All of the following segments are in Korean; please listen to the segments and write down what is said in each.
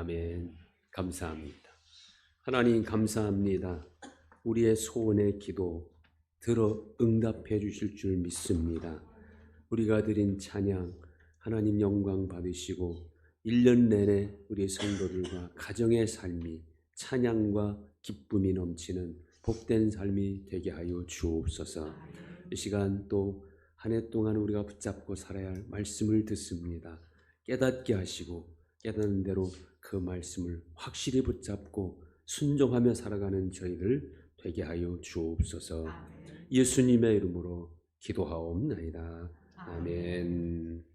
아멘. 감사합니다. 하나님 감사합니다. 우리의 소원의 기도 들어 응답해 주실 줄 믿습니다. 우리가 드린 찬양 하나님 영광 받으시고 1년 내내 우리 성도들과 가정의 삶이 찬양과 기쁨이 넘치는 복된 삶이 되게 하여 주옵소서. 이 시간 또 한 해 동안 우리가 붙잡고 살아야 할 말씀을 듣습니다. 깨닫게 하시고 깨닫는 대로 그 말씀을 확실히 붙잡고 순종하며 살아가는 저희들 되게 하여 주옵소서. 예수님의 이름으로 기도하옵나이다. 아멘.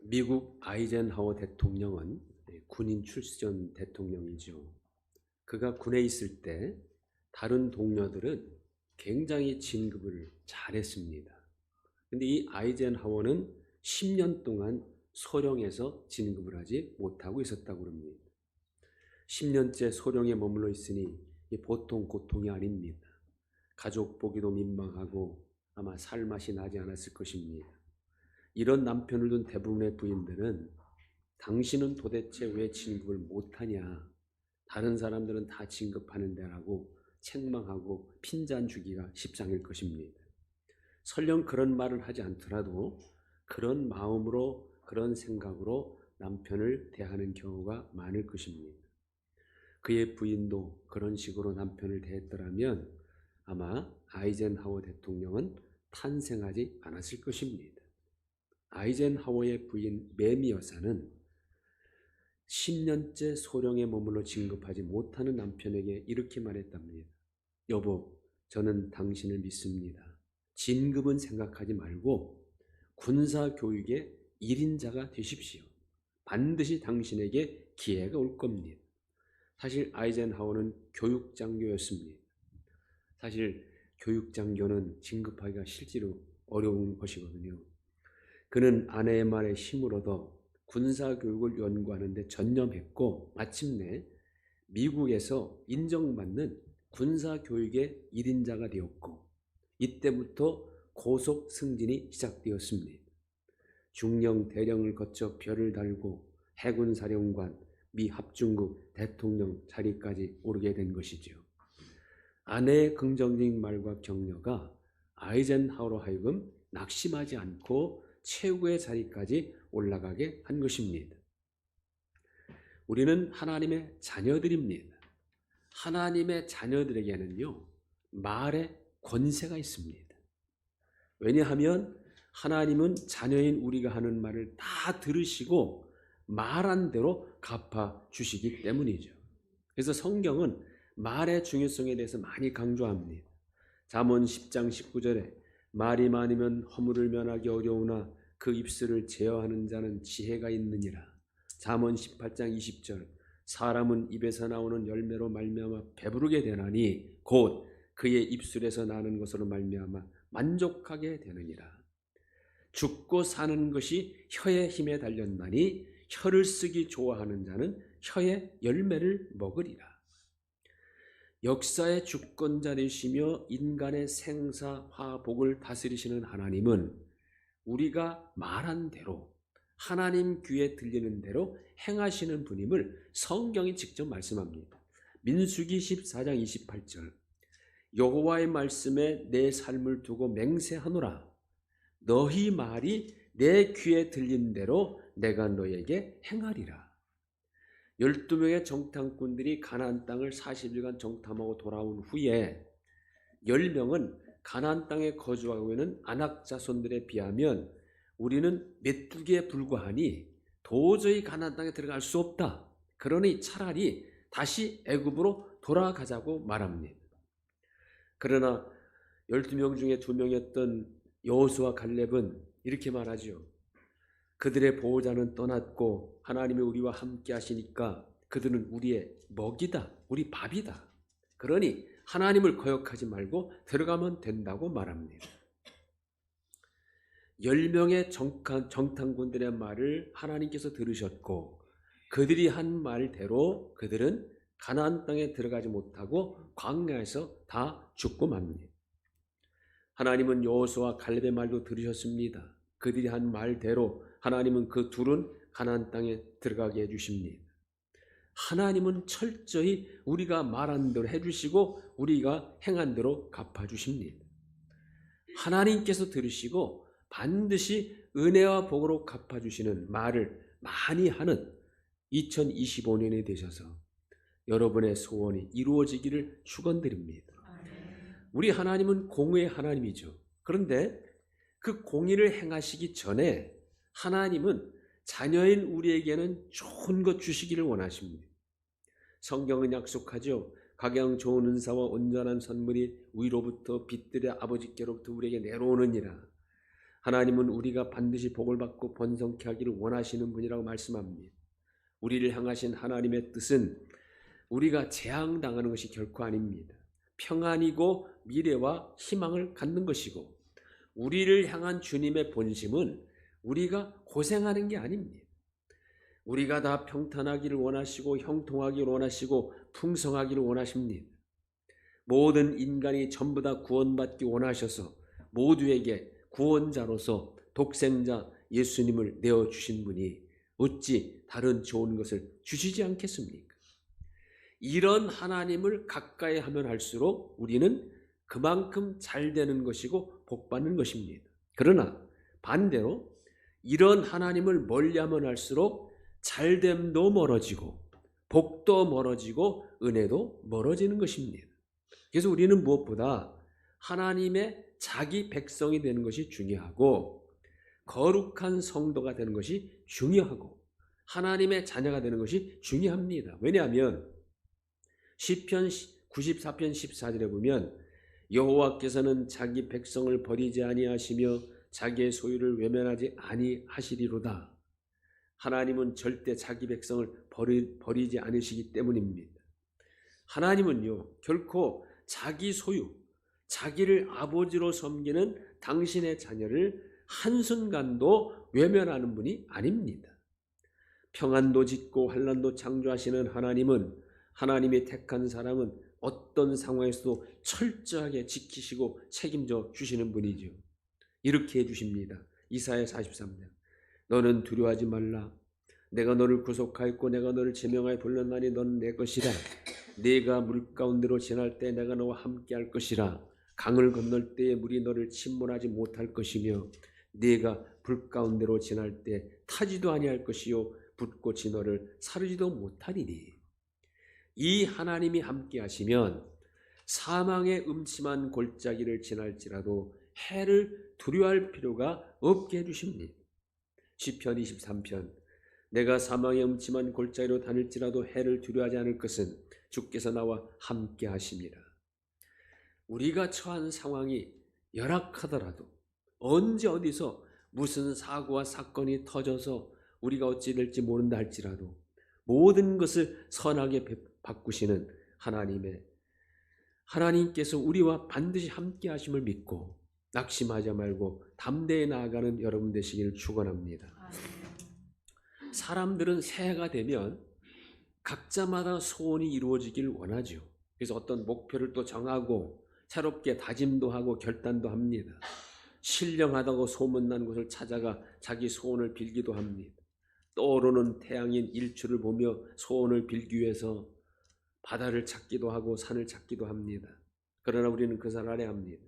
미국 아이젠하워 대통령은 군인 출신 대통령이죠. 그가 군에 있을 때 다른 동료들은 굉장히 진급을 잘했습니다. 근데 이 아이젠하워는 10년 동안 소령에서 진급을 하지 못하고 있었다고 합니다. 10년째 소령에 머물러 있으니 보통 고통이 아닙니다. 가족 보기도 민망하고 아마 살맛이 나지 않았을 것입니다. 이런 남편을 둔 대부분의 부인들은 당신은 도대체 왜 진급을 못하냐, 다른 사람들은 다 진급하는데 라고 책망하고 핀잔 주기가 십상일 것입니다. 설령 그런 말을 하지 않더라도 그런 마음으로 그런 생각으로 남편을 대하는 경우가 많을 것입니다. 그의 부인도 그런 식으로 남편을 대했더라면 아마 아이젠하워 대통령은 탄생하지 않았을 것입니다. 아이젠하워의 부인 매미 여사는 10년째 소령에 머물러 진급하지 못하는 남편에게 이렇게 말했답니다. 여보, 저는 당신을 믿습니다. 진급은 생각하지 말고 군사교육의 1인자가 되십시오. 반드시 당신에게 기회가 올 겁니다. 사실 아이젠하워는 교육장교였습니다. 사실 교육장교는 진급하기가 실제로 어려운 것이거든요. 그는 아내의 말에 힘을 얻어 군사교육을 연구하는 데 전념했고 마침내 미국에서 인정받는 군사교육의 1인자가 되었고 이때부터 고속 승진이 시작되었습니다. 중령 대령을 거쳐 별을 달고 해군 사령관, 미 합중국 대통령 자리까지 오르게 된 것이죠. 아내의 긍정적인 말과 격려가 아이젠하워로 하여금 낙심하지 않고 최고의 자리까지 올라가게 한 것입니다. 우리는 하나님의 자녀들입니다. 하나님의 자녀들에게는요, 말의 권세가 있습니다. 왜냐하면 하나님은 자녀인 우리가 하는 말을 다 들으시고 말한 대로 갚아주시기 때문이죠. 그래서 성경은 말의 중요성에 대해서 많이 강조합니다. 잠언 10장 19절에 말이 많으면 허물을 면하기 어려우나 그 입술을 제어하는 자는 지혜가 있느니라. 잠언 18장 20절 사람은 입에서 나오는 열매로 말미암아 배부르게 되나니 곧 그의 입술에서 나는 것으로 말미암아 만족하게 되느니라. 죽고 사는 것이 혀의 힘에 달렸나니 혀를 쓰기 좋아하는 자는 혀의 열매를 먹으리라. 역사의 주권자이시며 인간의 생사 화복을 다스리시는 하나님은 우리가 말한 대로 하나님 귀에 들리는 대로 행하시는 분임을 성경이 직접 말씀합니다. 민수기 14장 28절 여호와의 말씀에 내 삶을 두고 맹세하노라. 너희 말이 내 귀에 들린 대로 내가 너에게 행하리라. 12명의 정탐꾼들이 가나안 땅을 40일간 정탐하고 돌아온 후에 10명은 가나안 땅에 거주하고 있는 아낙 자손들에 비하면 우리는 메뚜기에 불과하니 도저히 가나안 땅에 들어갈 수 없다. 그러니 차라리 다시 애굽으로 돌아가자고 말합니다. 그러나 12명 중에 2명이었던 여호수아 갈렙은 이렇게 말하죠. 그들의 보호자는 떠났고 하나님이 우리와 함께 하시니까 그들은 우리의 먹이다, 우리 밥이다. 그러니 하나님을 거역하지 말고 들어가면 된다고 말합니다. 10명의 정탐꾼들의 말을 하나님께서 들으셨고 그들이 한 말대로 그들은 가나안 땅에 들어가지 못하고 광야에서 다 죽고 맙니다. 하나님은 여호수아 갈렙의 말도 들으셨습니다. 그들이 한 말대로 하나님은 그 둘은 가나안 땅에 들어가게 해주십니다. 하나님은 철저히 우리가 말한 대로 해주시고 우리가 행한 대로 갚아주십니다. 하나님께서 들으시고 반드시 은혜와 복으로 갚아주시는 말을 많이 하는 2025년이 되셔서 여러분의 소원이 이루어지기를 축원드립니다. 우리 하나님은 공의의 하나님이죠. 그런데 그 공의를 행하시기 전에 하나님은 자녀인 우리에게는 좋은 것 주시기를 원하십니다. 성경은 약속하죠. 각양 좋은 은사와 온전한 선물이 위로부터 빛들의 아버지께로부터 우리에게 내려오느니라. 하나님은 우리가 반드시 복을 받고 번성케 하기를 원하시는 분이라고 말씀합니다. 우리를 향하신 하나님의 뜻은 우리가 재앙당하는 것이 결코 아닙니다. 평안이고 미래와 희망을 갖는 것이고, 우리를 향한 주님의 본심은 우리가 고생하는 게 아닙니다. 우리가 다 평탄하기를 원하시고 형통하기를 원하시고 풍성하기를 원하십니다. 모든 인간이 전부 다 구원받기 원하셔서 모두에게 구원자로서 독생자 예수님을 내어주신 분이 어찌 다른 좋은 것을 주시지 않겠습니까? 이런 하나님을 가까이 하면 할수록 우리는 그만큼 잘 되는 것이고 복받는 것입니다. 그러나 반대로 이런 하나님을 멀리하면 할수록 잘됨도 멀어지고 복도 멀어지고 은혜도 멀어지는 것입니다. 그래서 우리는 무엇보다 하나님의 자기 백성이 되는 것이 중요하고 거룩한 성도가 되는 것이 중요하고 하나님의 자녀가 되는 것이 중요합니다. 왜냐하면 시편 94편 14절에 보면 여호와께서는 자기 백성을 버리지 아니하시며 자기의 소유를 외면하지 아니하시리로다. 하나님은 절대 자기 백성을 버리지 않으시기 때문입니다. 하나님은요, 결코 자기 소유, 자기를 아버지로 섬기는 당신의 자녀를 한순간도 외면하는 분이 아닙니다. 평안도 짓고 환난도 창조하시는 하나님은 하나님이 택한 사람은 어떤 상황에서도 철저하게 지키시고 책임져 주시는 분이죠. 이렇게 해주십니다. 이사야 43장. 너는 두려워하지 말라. 내가 너를 구속하였고 내가 너를 제명하여 불렀나니 너는 내 것이라. 네가 물 가운데로 지날 때 내가 너와 함께 할 것이라. 강을 건널 때에 물이 너를 침몰하지 못할 것이며 네가 불 가운데로 지날 때 타지도 아니할 것이요 불꽃이 너를 사르지도 못하리니. 이 하나님이 함께 하시면 사망의 음침한 골짜기를 지날지라도 해를 두려워할 필요가 없게 해주십니다. 시편 23편. 내가 사망의 음침한 골짜기로 다닐지라도 해를 두려워하지 않을 것은 주께서 나와 함께 하심이라. 우리가 처한 상황이 열악하더라도 언제 어디서 무슨 사고와 사건이 터져서 우리가 어찌 될지 모른다 할지라도 모든 것을 선하게 바꾸시는 하나님께서 우리와 반드시 함께 하심을 믿고 낙심하지 말고 담대히 나아가는 여러분 되시기를 축원합니다. 사람들은 새해가 되면 각자마다 소원이 이루어지길 원하죠. 그래서 어떤 목표를 또 정하고 새롭게 다짐도 하고 결단도 합니다. 신령하다고 소문난 곳을 찾아가 자기 소원을 빌기도 합니다. 떠오르는 태양인 일출을 보며 소원을 빌기 위해서 바다를 찾기도 하고 산을 찾기도 합니다. 그러나 우리는 그 산 아래 합니다.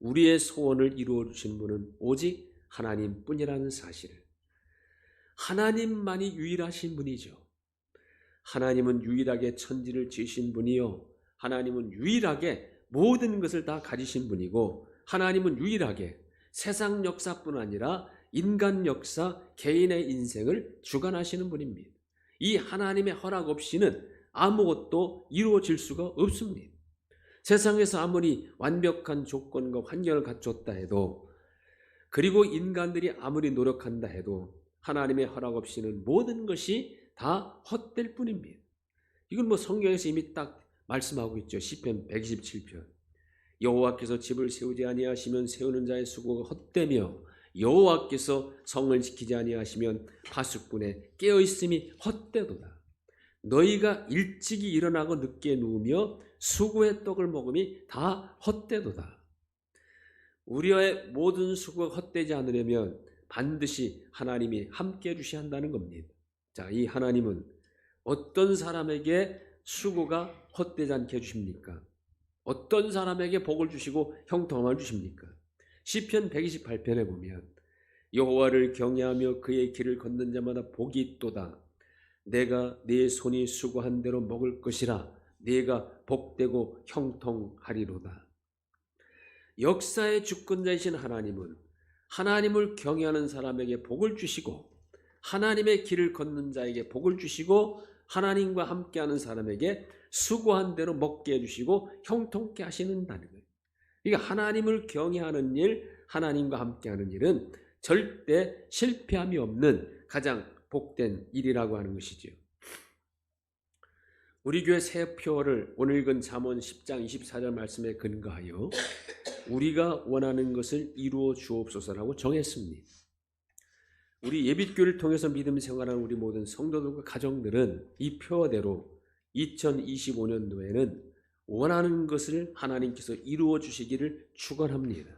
우리의 소원을 이루어 주신 분은 오직 하나님뿐이라는 사실을. 하나님만이 유일하신 분이죠. 하나님은 유일하게 천지를 지으신 분이요, 하나님은 유일하게 모든 것을 다 가지신 분이고, 하나님은 유일하게 세상 역사뿐 아니라 인간 역사, 개인의 인생을 주관하시는 분입니다. 이 하나님의 허락 없이는 아무것도 이루어질 수가 없습니다. 세상에서 아무리 완벽한 조건과 환경을 갖췄다 해도, 그리고 인간들이 아무리 노력한다 해도 하나님의 허락 없이는 모든 것이 다 헛될 뿐입니다. 이건 성경에서 이미 딱 말씀하고 있죠. 시편 127편. 여호와께서 집을 세우지 아니하시면 세우는 자의 수고가 헛되며 여호와께서 성을 지키지 아니하시면 파수꾼의 깨어있음이 헛되도다. 너희가 일찍이 일어나고 늦게 누우며 수고의 떡을 먹음이 다 헛되도다. 우리의 모든 수고가 헛되지 않으려면 반드시 하나님이 함께 해주셔야 한다는 겁니다. 자, 이 하나님은 어떤 사람에게 수고가 헛되지 않게 해주십니까? 어떤 사람에게 복을 주시고 형통함을 주십니까? 시편 128편에 보면 여호와를 경외하며 그의 길을 걷는 자마다 복이 있도다. 내가 네 손이 수고한 대로 먹을 것이라. 네가 복되고 형통하리로다. 역사의 주권자이신 하나님은 하나님을 경외하는 사람에게 복을 주시고 하나님의 길을 걷는 자에게 복을 주시고 하나님과 함께하는 사람에게 수고한 대로 먹게 해주시고 형통케 하시는다는 거예요. 그러니까 하나님을 경외하는 일, 하나님과 함께하는 일은 절대 실패함이 없는 가장 복된 일이라고 하는 것이죠. 우리 교회 세표를 오늘 읽은 잠언 10장 24절 말씀에 근거하여 우리가 원하는 것을 이루어 주옵소서라고 정했습니다. 우리 예빛교회를 통해서 믿음 생활하는 우리 모든 성도들과 가정들은 이 표어대로 2025년도에는 원하는 것을 하나님께서 이루어 주시기를 축원합니다.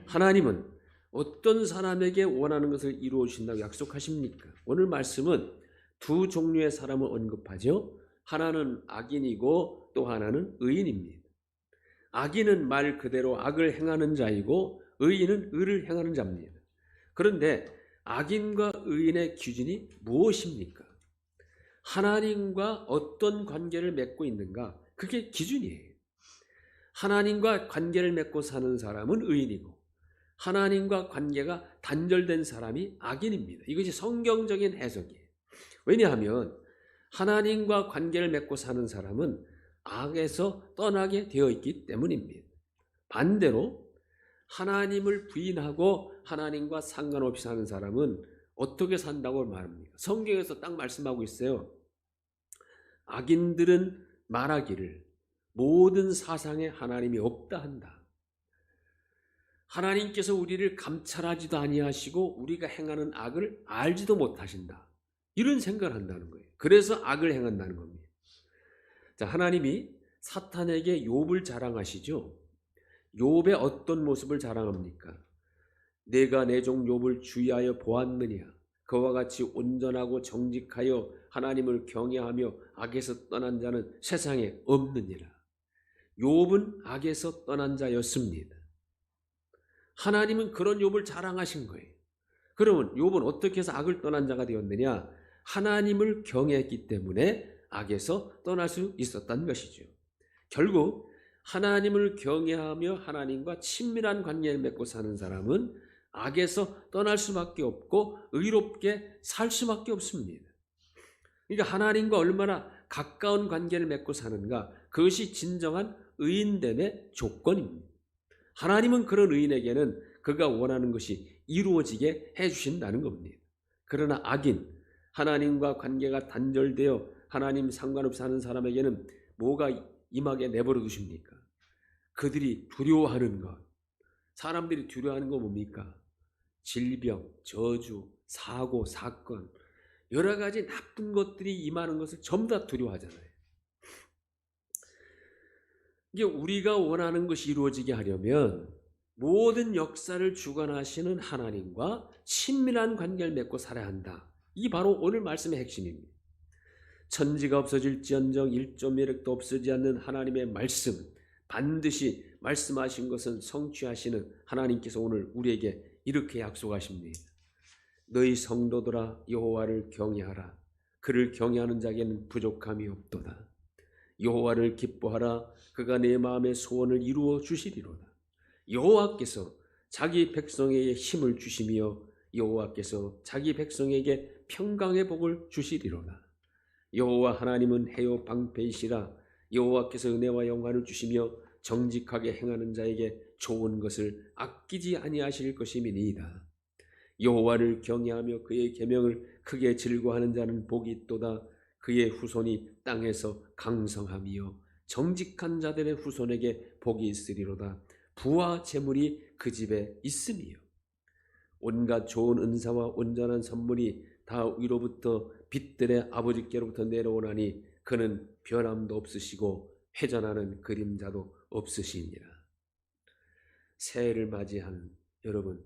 하나님은 어떤 사람에게 원하는 것을 이루어 주신다고 약속하십니까? 오늘 말씀은 두 종류의 사람을 언급하죠. 하나는 악인이고 또 하나는 의인입니다. 악인은 말 그대로 악을 행하는 자이고 의인은 의를 행하는 자입니다. 그런데 악인과 의인의 기준이 무엇입니까? 하나님과 어떤 관계를 맺고 있는가? 그게 기준이에요. 하나님과 관계를 맺고 사는 사람은 의인이고 하나님과 관계가 단절된 사람이 악인입니다. 이것이 성경적인 해석이에요. 왜냐하면 하나님과 관계를 맺고 사는 사람은 악에서 떠나게 되어 있기 때문입니다. 반대로 하나님을 부인하고 하나님과 상관없이 사는 사람은 어떻게 산다고 말합니까? 성경에서 딱 말씀하고 있어요. 악인들은 말하기를 모든 사상에 하나님이 없다 한다. 하나님께서 우리를 감찰하지도 아니하시고 우리가 행하는 악을 알지도 못하신다. 이런 생각을 한다는 거예요. 그래서 악을 행한다는 겁니다. 자, 하나님이 사탄에게 욥을 자랑하시죠. 욥의 어떤 모습을 자랑합니까? 내가 내 종 욥을 주의하여 보았느냐? 그와 같이 온전하고 정직하여 하나님을 경외하며 악에서 떠난 자는 세상에 없느니라. 욥은 악에서 떠난 자였습니다. 하나님은 그런 욥을 자랑하신 거예요. 그러면 욥은 어떻게 해서 악을 떠난 자가 되었느냐? 하나님을 경외했기 때문에 악에서 떠날 수 있었다는 것이죠. 결국 하나님을 경외하며 하나님과 친밀한 관계를 맺고 사는 사람은 악에서 떠날 수밖에 없고 의롭게 살 수밖에 없습니다. 그러니까 하나님과 얼마나 가까운 관계를 맺고 사는가, 그것이 진정한 의인됨의 조건입니다. 하나님은 그런 의인에게는 그가 원하는 것이 이루어지게 해주신다는 겁니다. 그러나 악인, 하나님과 관계가 단절되어 하나님 상관없이 하는 사람에게는 뭐가 임하게 내버려 두십니까? 그들이 두려워하는 것, 사람들이 두려워하는 거 뭡니까? 질병, 저주, 사고, 사건, 여러 가지 나쁜 것들이 임하는 것을 전부 다 두려워하잖아요. 이게 우리가 원하는 것이 이루어지게 하려면 모든 역사를 주관하시는 하나님과 친밀한 관계를 맺고 살아야 한다. 이 바로 오늘 말씀의 핵심입니다. 천지가 없어질지언정 일조미력도 없어지지 않는 하나님의 말씀, 반드시 말씀하신 것은 성취하시는 하나님께서 오늘 우리에게 이렇게 약속하십니다. 너희 성도들아 여호와를 경외하라. 그를 경외하는 자에게는 부족함이 없도다. 여호와를 기뻐하라. 그가 내 마음의 소원을 이루어 주시리로다. 여호와께서 자기 백성에게 힘을 주시며 여호와께서 자기 백성에게 평강의 복을 주시리로다. 여호와 하나님은 해요 방패이시라. 여호와께서 은혜와 영광을 주시며 정직하게 행하는 자에게 좋은 것을 아끼지 아니하실 것임이니이다. 여호와를 경외하며 그의 계명을 크게 즐거워하는 자는 복이 있도다. 그의 후손이 땅에서 강성하며 정직한 자들의 후손에게 복이 있으리로다. 부와 재물이 그 집에 있으며 온갖 좋은 은사와 온전한 선물이 다 위로부터 빛들의 아버지께로부터 내려오나니 그는 변함도 없으시고 회전하는 그림자도 없으시니라. 새해를 맞이한 여러분,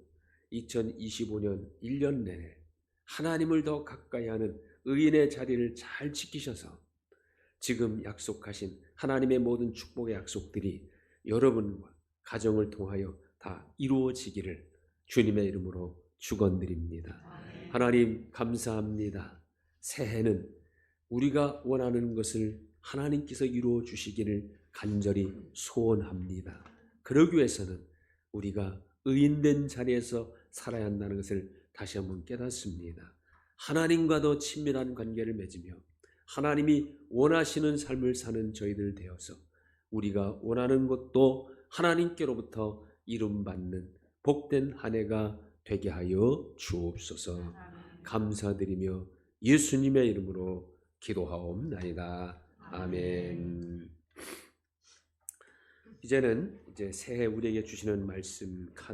2025년 1년 내내 하나님을 더 가까이 하는 의인의 자리를 잘 지키셔서 지금 약속하신 하나님의 모든 축복의 약속들이 여러분과 가정을 통하여 다 이루어지기를 주님의 이름으로 축원드립니다. 하나님 감사합니다. 새해는 우리가 원하는 것을 하나님께서 이루어 주시기를 간절히 소원합니다. 그러기 위해서는 우리가 의인된 자리에서 살아야 한다는 것을 다시 한번 깨닫습니다. 하나님과 더 친밀한 관계를 맺으며 하나님이 원하시는 삶을 사는 저희들 되어서 우리가 원하는 것도 하나님께로부터 이름받는 복된 한 해가 되게 하여 주옵소서. 감사드리며 예수님의 이름으로 기도하옵나이다. 아멘. 이제는 새해 우리에게 주시는 말씀